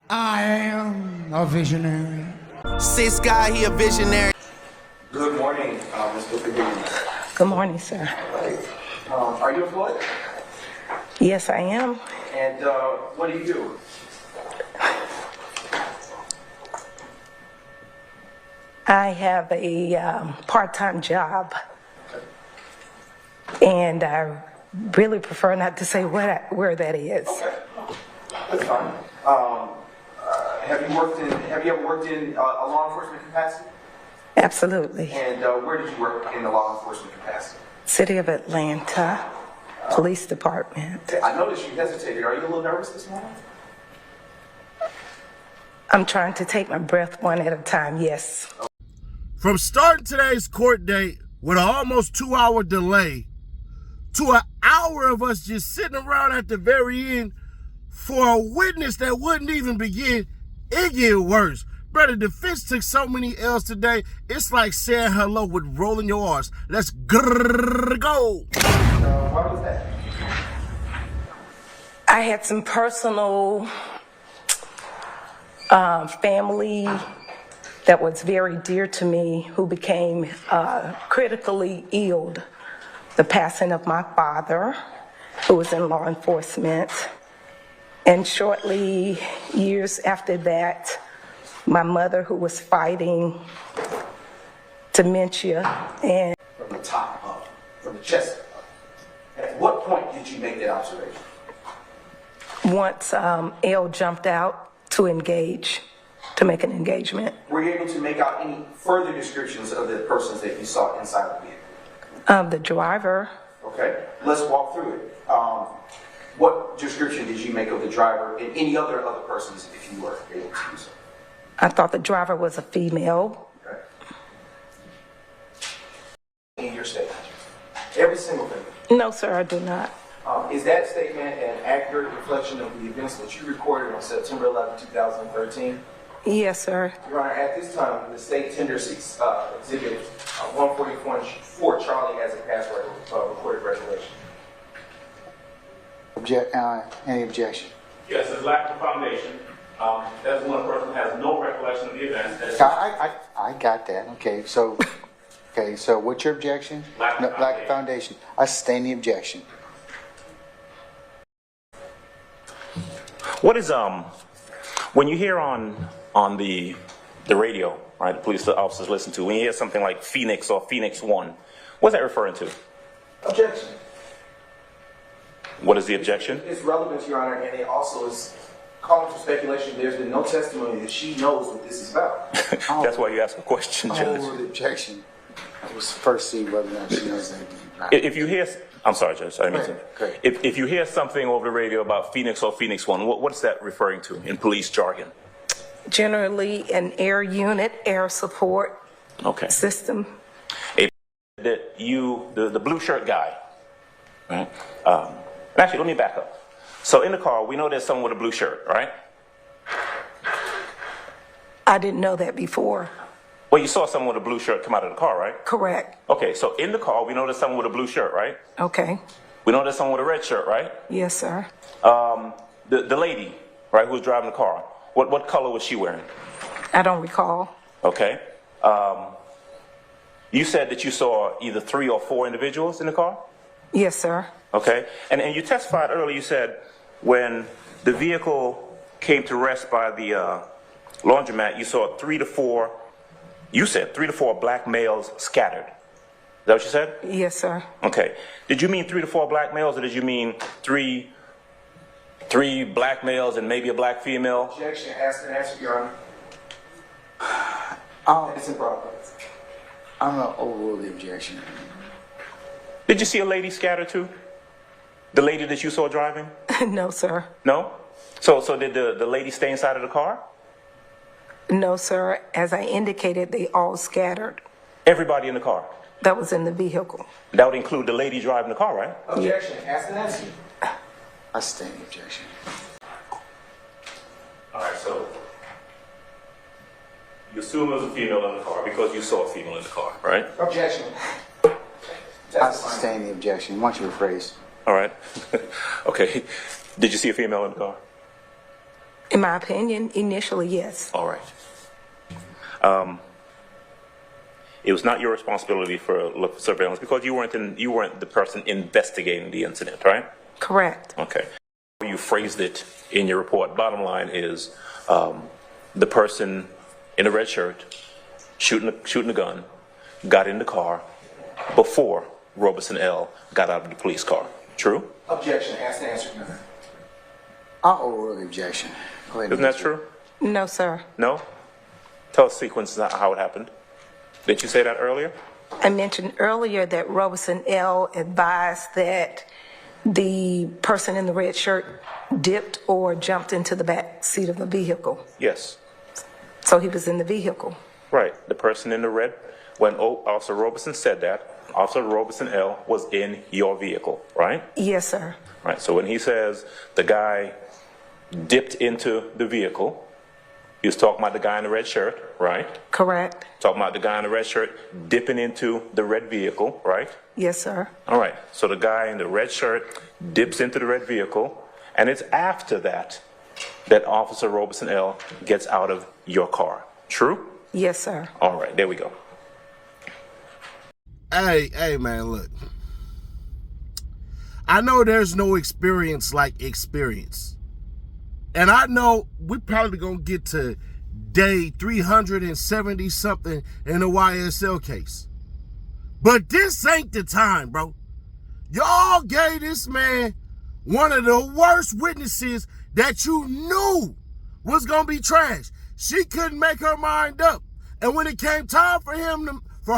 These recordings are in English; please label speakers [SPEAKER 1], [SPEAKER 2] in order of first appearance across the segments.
[SPEAKER 1] I am a visionary.
[SPEAKER 2] Six guy, he a visionary.
[SPEAKER 3] Good morning, Mr. Figueroa.
[SPEAKER 4] Good morning, sir.
[SPEAKER 3] Are you employed?
[SPEAKER 4] Yes, I am.
[SPEAKER 3] And what do you do?
[SPEAKER 4] I have a part-time job, and I really prefer not to say where that is.
[SPEAKER 3] Okay, that's fine. Have you ever worked in a law enforcement capacity?
[SPEAKER 4] Absolutely.
[SPEAKER 3] And where did you work in the law enforcement capacity?
[SPEAKER 4] City of Atlanta, Police Department.
[SPEAKER 3] I noticed you hesitated. Are you a little nervous this morning?
[SPEAKER 4] I'm trying to take my breath one at a time, yes.
[SPEAKER 5] From starting today's court date with an almost 2-hour delay to an hour of us just sitting around at the very end for a witness that wouldn't even begin, it get worse. Brother, the defense took so many L's today, it's like saying hello with rolling your R's. Let's go.
[SPEAKER 3] Why was that?
[SPEAKER 4] I had some personal family that was very dear to me who became critically ill. The passing of my father, who was in law enforcement. And shortly, years after that, my mother, who was fighting dementia. And
[SPEAKER 3] From the top up, from the chest up. At what point did you make that observation?
[SPEAKER 4] once L jumped out to engage, to make an engagement.
[SPEAKER 3] Were you able to make out any further descriptions of the persons that you saw inside the vehicle?
[SPEAKER 4] The driver.
[SPEAKER 3] Okay, let's walk through it. What description did you make of the driver and any other persons if you were able to do so?
[SPEAKER 4] I thought the driver was a female.
[SPEAKER 3] Okay. In your statement, every single thing.
[SPEAKER 4] No, sir, I do not.
[SPEAKER 3] Is that statement an accurate reflection of the events that you recorded on September 11, 2013?
[SPEAKER 4] Yes, sir.
[SPEAKER 3] Your Honor, at this time, the state tenders exhibit 144 Charlie as a past recorded regulation.
[SPEAKER 6] Any objection?
[SPEAKER 7] Yes, it's lack of foundation. That's when a person has no recollection of the events.
[SPEAKER 6] I got that. Okay, so what's your objection?
[SPEAKER 7] Lack of
[SPEAKER 6] foundation. I sustain the objection.
[SPEAKER 8] What is when you hear on the radio, right? The police officers listen to when you hear something like Phoenix or Phoenix 1, what's that referring to?
[SPEAKER 3] Objection.
[SPEAKER 8] What is the objection?
[SPEAKER 3] It's relevant, Your Honor, and it also is calling for speculation. There's been no testimony that she knows what this is about.
[SPEAKER 8] That's why you ask a question, Judge.
[SPEAKER 6] The objection. I was first see whether or not she knows that.
[SPEAKER 8] If you hear, I'm sorry, Judge. I didn't mean to. If you hear something over the radio about Phoenix or Phoenix 1, what's that referring to in police jargon?
[SPEAKER 4] Generally, an air unit, air support system.
[SPEAKER 8] That you, the blue shirt guy, right? Actually, let me back up. So in the car, we know there's someone with a blue shirt, right?
[SPEAKER 4] I didn't know that before.
[SPEAKER 8] Well, you saw someone with a blue shirt come out of the car, right?
[SPEAKER 4] Correct.
[SPEAKER 8] Okay, so in the car, we know there's someone with a blue shirt, right?
[SPEAKER 4] Okay.
[SPEAKER 8] We know there's someone with a red shirt, right?
[SPEAKER 4] Yes, sir.
[SPEAKER 8] The lady, right, who was driving the car, what color was she wearing?
[SPEAKER 4] I don't recall.
[SPEAKER 8] Okay. You said that you saw either 3 or 4 individuals in the car?
[SPEAKER 4] Yes, sir.
[SPEAKER 8] Okay. And you testified earlier, you said when the vehicle came to rest by the laundromat, you saw 3 to 4, you said 3 to 4 black males scattered. Is that what you said?
[SPEAKER 4] Yes, sir.
[SPEAKER 8] Okay. Did you mean 3 to 4 black males, or did you mean three black males and maybe a black female?
[SPEAKER 3] Objection. Ask and answer, Your Honor. It's in progress.
[SPEAKER 6] I'm going to overrule the objection.
[SPEAKER 8] Did you see a lady scattered too? The lady that you saw driving?
[SPEAKER 4] No, sir.
[SPEAKER 8] No? So did the lady stay inside of the car?
[SPEAKER 4] No, sir. As I indicated, they all scattered.
[SPEAKER 8] Everybody in the car?
[SPEAKER 4] That was in the vehicle.
[SPEAKER 8] That would include the lady driving the car, right?
[SPEAKER 3] Objection. Ask and answer.
[SPEAKER 6] I sustain the objection.
[SPEAKER 8] All right, so you assume there was a female in the car because you saw a female in the car, right?
[SPEAKER 3] Objection.
[SPEAKER 6] I sustain the objection. Why don't you rephrase?
[SPEAKER 8] All right. Okay. Did you see a female in the car?
[SPEAKER 4] In my opinion, initially, yes.
[SPEAKER 8] All right. It was not your responsibility for look for surveillance because you weren't the person investigating the incident, right?
[SPEAKER 4] Correct.
[SPEAKER 8] Okay. You phrased it in your report. Bottom line is the person in the red shirt shooting a gun got in the car before Robeson L. got out of the police car. True?
[SPEAKER 3] Objection. Ask the answer.
[SPEAKER 6] I'll overrule the objection. Go ahead.
[SPEAKER 8] Isn't that true?
[SPEAKER 4] No, sir.
[SPEAKER 8] No? Tell us the sequence how it happened. Didn't you say that earlier?
[SPEAKER 4] I mentioned earlier that Robeson L. advised that the person in the red shirt dipped or jumped into the back seat of the vehicle.
[SPEAKER 8] Yes.
[SPEAKER 4] So he was in the vehicle.
[SPEAKER 8] Right. The person in the red, when Officer Robeson said that, Officer Robeson L. was in your vehicle, right?
[SPEAKER 4] Yes, sir.
[SPEAKER 8] Right. So when he says the guy dipped into the vehicle, he was talking about the guy in the red shirt, right?
[SPEAKER 4] Correct.
[SPEAKER 8] Talking about the guy in the red shirt dipping into the red vehicle, right?
[SPEAKER 4] Yes, sir.
[SPEAKER 8] All right. So the guy in the red shirt dips into the red vehicle, and it's after that that Officer Robeson L. gets out of your car. True?
[SPEAKER 4] Yes, sir.
[SPEAKER 8] All right. There we go.
[SPEAKER 5] Hey, man, look. I know there's no experience like experience. And I know we're probably going to get to day 370 something in the YSL case. But this ain't the time, bro. Y'all gave this man one of the worst witnesses that you knew was going to be trash. She couldn't make her mind up. And when it came time for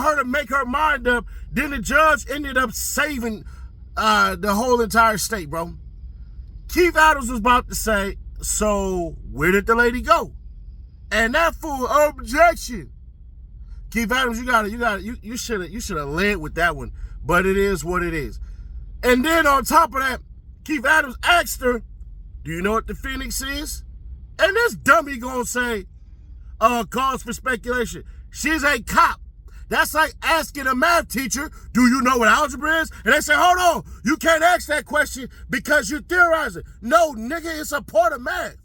[SPEAKER 5] her to make her mind up, then the judge ended up saving the whole entire state, bro. Keith Adams was about to say, so where did the lady go? And that fool, objection. Keith Adams, you should have led with that one, but it is what it is. And then on top of that, Keith Adams asked her, do you know what the Phoenix is? And this dummy gonna say, cause for speculation. She's a cop. That's like asking a math teacher, do you know what algebra is? And they say, hold on, you can't ask that question because you're theorizing. No, nigga, it's a part of math.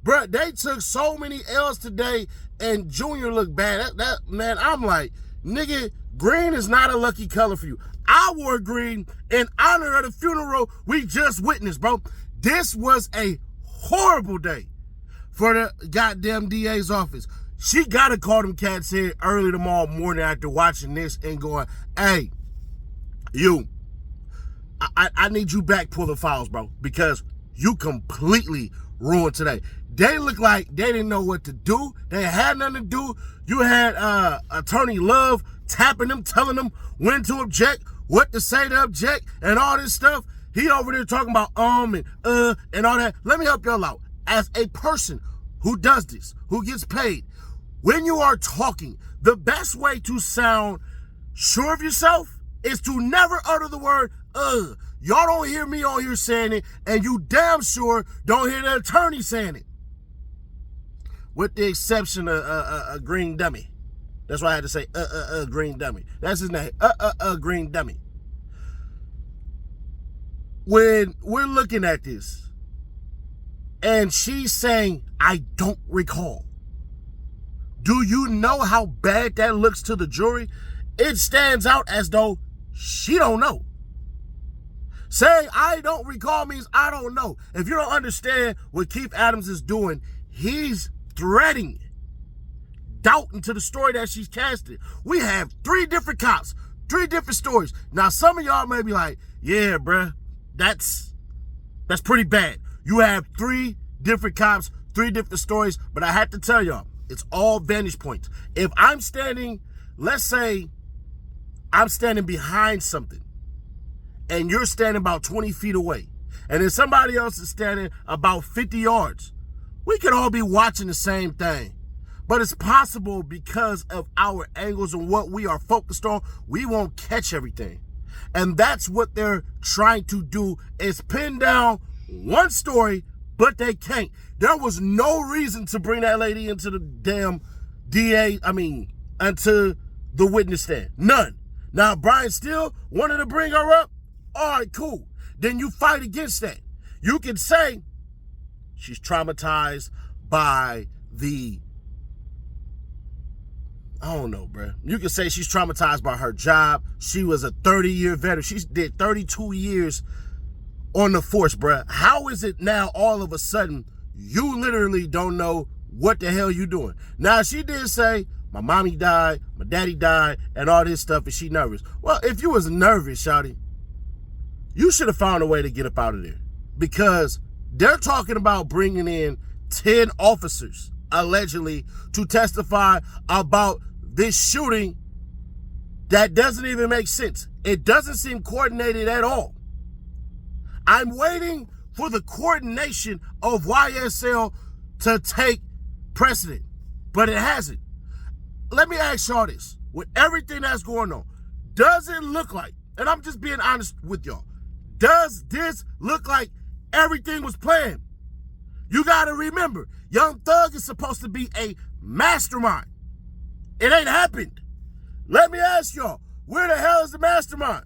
[SPEAKER 5] Bruh, they took so many L's today and Junior looked bad. Man, I'm like, nigga, green is not a lucky color for you. I wore green in honor of the funeral we just witnessed, bro. This was a horrible day for the goddamn DA's office. She gotta call them cats here early tomorrow morning after watching this and going, hey, you, I need you back pulling files, bro, because you completely ruined today. They look like they didn't know what to do. They had nothing to do. You had Attorney Love tapping them, telling them when to object, what to say to object, and all this stuff. He over there talking about and all that. Let me help y'all out. As a person who does this, who gets paid, when you are talking, the best way to sound sure of yourself is to never utter the word, Y'all don't hear me on here saying it, and you damn sure don't hear the attorney saying it. With the exception of a green dummy. That's why I had to say, green dummy. That's his name, green dummy. When we're looking at this, and she's saying, I don't recall. Do you know how bad that looks to the jury? It stands out as though she don't know. Saying I don't recall means I don't know. If you don't understand what Keith Adams is doing, he's threading doubt into the story that she's casted. We have 3 different cops, 3 different stories. Now, some of y'all may be like, yeah, bruh, that's pretty bad. You have 3 different cops, 3 different stories, but I have to tell y'all, it's all vantage points. If I'm standing, let's say I'm standing behind something, and you're standing about 20 feet away, and then somebody else is standing about 50 yards, we could all be watching the same thing. But it's possible because of our angles and what we are focused on, we won't catch everything. And that's what they're trying to do, is pin down one story, but they can't. There was no reason to bring that lady into the damn into the witness stand. None. Now, Brian Steele wanted to bring her up. All right, cool. Then you fight against that. You can say, She's traumatized by the, I don't know, bro. You can say she's traumatized by her job. She was a 30-year veteran. She did 32 years on the force, bro. How is it now all of a sudden you literally don't know what the hell you doing? Now, she did say, my mommy died, my daddy died, and all this stuff, and she nervous. Well, if you was nervous, shawty, you should have found a way to get up out of there, because they're talking about bringing in 10 officers, allegedly, to testify about this shooting that doesn't even make sense. It doesn't seem coordinated at all. I'm waiting for the coordination of YSL to take precedent, but it hasn't. Let me ask y'all this. With everything that's going on, does it look like, and I'm just being honest with y'all, does this look like everything was planned? You gotta remember, Young Thug is supposed to be a mastermind. It ain't happened. Let me ask y'all, where the hell is the mastermind?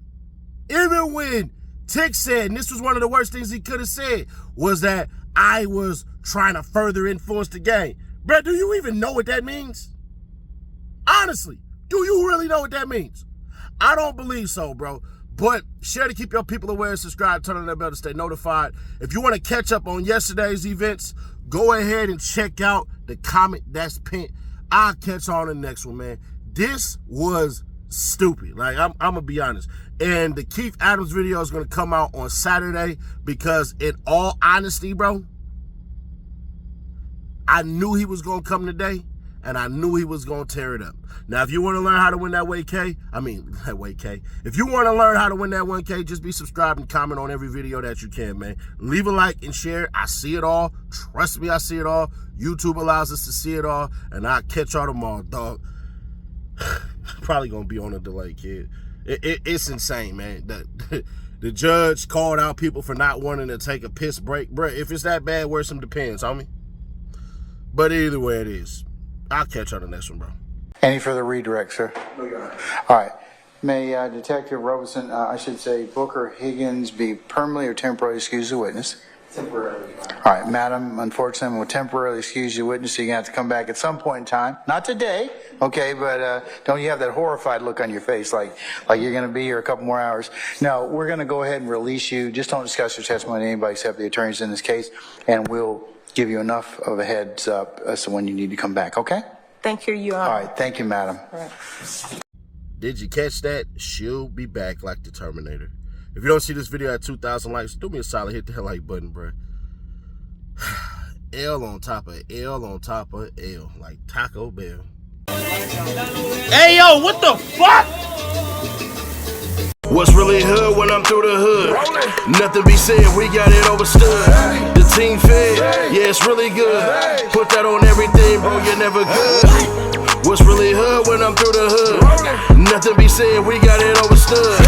[SPEAKER 5] Even when Tick said, and this was one of the worst things he could have said, was that I was trying to further influence the game. Bruh, do you even know what that means? Honestly, do you really know what that means? I don't believe so, bro. But share to keep your people aware, subscribe, turn on that bell to stay notified. If you want to catch up on yesterday's events, go ahead and check out the comment that's pinned. I'll catch on the next one, man. This was stupid. Like, I'm going to be honest. And the Keith Adams video is going to come out on Saturday because, in all honesty, bro, I knew he was going to come today, and I knew he was going to tear it up. Now, if you want to learn how to win that if you want to learn how to win that 1K, just be subscribed and comment on every video that you can, man. Leave a like and share. I see it all. Trust me, I see it all. YouTube allows us to see it all, and I'll catch y'all tomorrow, dog. Probably going to be on a delay, kid. It's insane, man. The judge called out people for not wanting to take a piss break. Bruh, if it's that bad, wear some Depends, homie. But either way it is, I'll catch you on the next one, bro.
[SPEAKER 6] Any further redirect, sir?
[SPEAKER 3] No, Your Honor.
[SPEAKER 6] All right. May Detective Robeson, I should say Booker Higgins, be permanently or temporarily excused as a witness?
[SPEAKER 3] Temporarily, Your Honor.
[SPEAKER 6] All right, madam, unfortunately, we'll temporarily excuse you witness, so you're going to have to come back at some point in time. Not today, okay, but don't you have that horrified look on your face like you're going to be here a couple more hours. No, we're going to go ahead and release you. Just don't discuss your testimony to anybody except the attorneys in this case, and we'll give you enough of a heads up as to when you need to come back, okay?
[SPEAKER 4] Thank you, Your Honor.
[SPEAKER 6] All right, thank you, madam.
[SPEAKER 4] All right.
[SPEAKER 5] Did you catch that? She'll be back like the Terminator. If you don't see this video at 2,000 likes, do me a solid, hit the like button, bro. L on top of L on top of L, like Taco Bell.
[SPEAKER 8] Hey, yo, what the fuck?
[SPEAKER 5] What's really hood when I'm through the hood? Nothing be said, we got it overstood. The team fed, yeah, it's really good. Put that on everything, bro, you're never good. What's really hood when I'm through the hood? Nothing be said, we got it overstood.